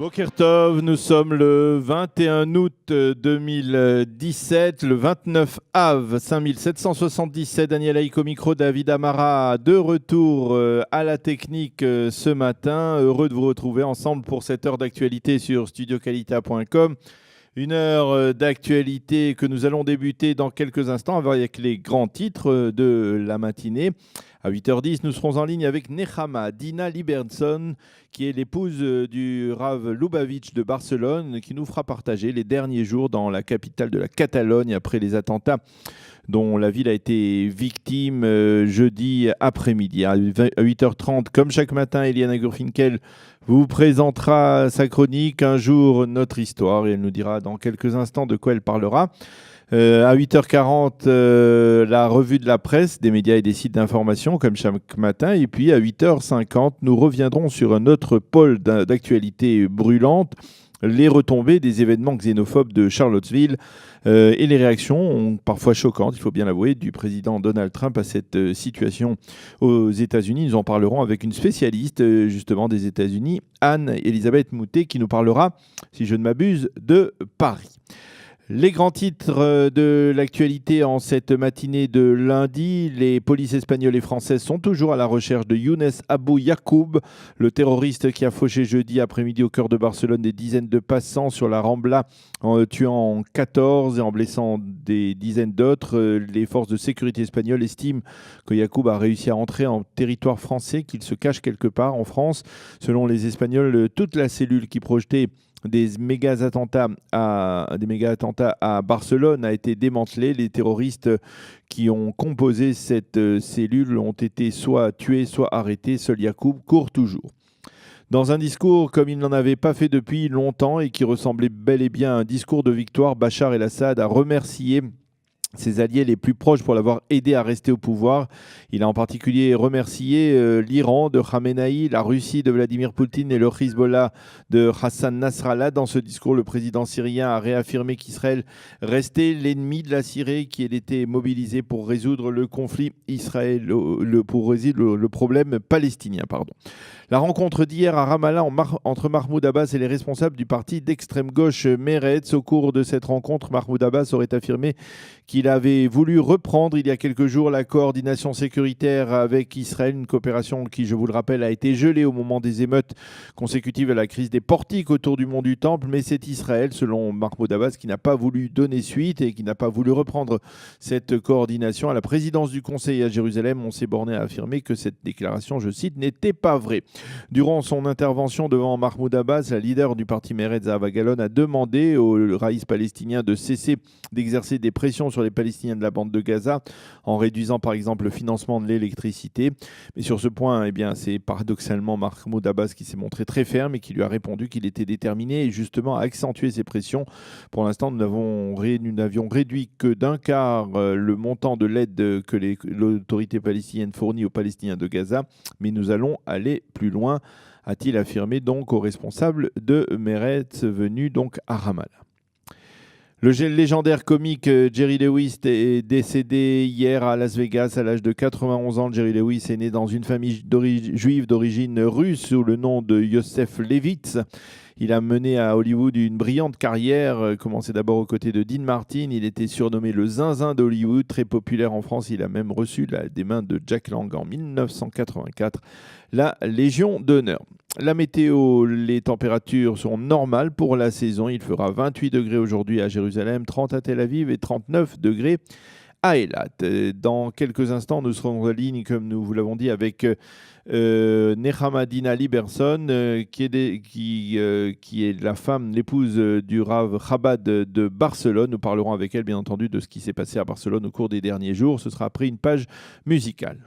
Boker Tov, nous sommes le 21 août 2017, le 29 Av 5777, Daniel Haïk au micro, David Amara de retour à la technique ce matin. Heureux de vous retrouver ensemble pour cette heure d'actualité sur studioqualita.com. Une heure d'actualité que nous allons débuter dans quelques instants avec les grands titres de la matinée. À 8h10, nous serons en ligne avec Nechama Dina Liberson, qui est l'épouse du Rav Lubavitch de Barcelone, qui nous fera partager les derniers jours dans la capitale de la Catalogne après les attentats dont la ville a été victime jeudi après-midi. À 8h30, comme chaque matin, Eliana Gurfinkel vous présentera sa chronique Un jour, notre histoire, et elle nous dira dans quelques instants de quoi elle parlera. À 8h40, la revue de la presse, des médias et des sites d'information, comme chaque matin. Et puis à 8h50, nous reviendrons sur un autre pôle d'actualité brûlante, les retombées des événements xénophobes de Charlottesville et les réactions, parfois choquantes, il faut bien l'avouer, du président Donald Trump à cette situation aux États-Unis. Nous en parlerons avec une spécialiste justement des États-Unis, Anne-Elisabeth Moutet, qui nous parlera, si je ne m'abuse, de Paris. Les grands titres de l'actualité en cette matinée de lundi. Les polices espagnoles et françaises sont toujours à la recherche de Younes Abou Yacoub, le terroriste qui a fauché jeudi après-midi au cœur de Barcelone des dizaines de passants sur la Rambla, en tuant 14 et en blessant des dizaines d'autres. Les forces de sécurité espagnoles estiment que Yacoub a réussi à entrer en territoire français, qu'il se cache quelque part en France. Selon les Espagnols, toute la cellule qui projetait des méga-attentats à Barcelone a été démantelée. Les terroristes qui ont composé cette cellule ont été soit tués, soit arrêtés. Seul Yacoub court toujours. Dans un discours comme il n'en avait pas fait depuis longtemps et qui ressemblait bel et bien à un discours de victoire, Bachar el-Assad a remercié ses alliés les plus proches pour l'avoir aidé à rester au pouvoir. Il a en particulier remercié l'Iran de Khamenei, la Russie de Vladimir Poutine et le Hezbollah de Hassan Nasrallah. Dans ce discours, le président syrien a réaffirmé qu'Israël restait l'ennemi de la Syrie, qu'il était mobilisé pour résoudre le conflit pour résoudre le problème palestinien. La rencontre d'hier à Ramallah entre Mahmoud Abbas et les responsables du parti d'extrême gauche Meretz. Au cours de cette rencontre, Mahmoud Abbas aurait affirmé qu'il avait voulu reprendre il y a quelques jours la coordination sécuritaire avec Israël, une coopération qui, je vous le rappelle, a été gelée au moment des émeutes consécutives à la crise des portiques autour du mont du Temple. Mais c'est Israël, selon Mahmoud Abbas, qui n'a pas voulu donner suite et qui n'a pas voulu reprendre cette coordination. À la présidence du Conseil à Jérusalem, on s'est borné à affirmer que cette déclaration, je cite, n'était pas vraie. Durant son intervention devant Mahmoud Abbas, la leader du parti Meretz, Zahava Galon, a demandé aux raïs palestiniens de cesser d'exercer des pressions sur les Palestiniens de la bande de Gaza en réduisant par exemple le financement de l'électricité. Mais sur ce point, c'est paradoxalement Mahmoud Abbas qui s'est montré très ferme et qui lui a répondu qu'il était déterminé justement à accentuer ces pressions. Pour l'instant, nous n'avions réduit que d'un quart le montant de l'aide que l'autorité palestinienne fournit aux Palestiniens de Gaza, mais nous allons aller plus loin, a-t-il affirmé donc aux responsables de Meretz venus donc à Ramallah. Le légendaire comique Jerry Lewis est décédé hier à Las Vegas à l'âge de 91 ans. Jerry Lewis est né dans une famille juive d'origine russe sous le nom de Yosef Levitz. Il a mené à Hollywood une brillante carrière, commencé d'abord aux côtés de Dean Martin. Il était surnommé le zinzin d'Hollywood, très populaire en France. Il a même reçu des mains de Jack Lang en 1984 la Légion d'honneur. La météo, les températures sont normales pour la saison. Il fera 28 degrés aujourd'hui à Jérusalem, 30 à Tel Aviv et 39 degrés à Eilat. Dans quelques instants, nous serons en ligne, comme nous vous l'avons dit, avec Nechama Dina Liberson, qui est la femme, l'épouse du Rav Chabad de Barcelone. Nous parlerons avec elle, bien entendu, de ce qui s'est passé à Barcelone au cours des derniers jours. Ce sera après une page musicale.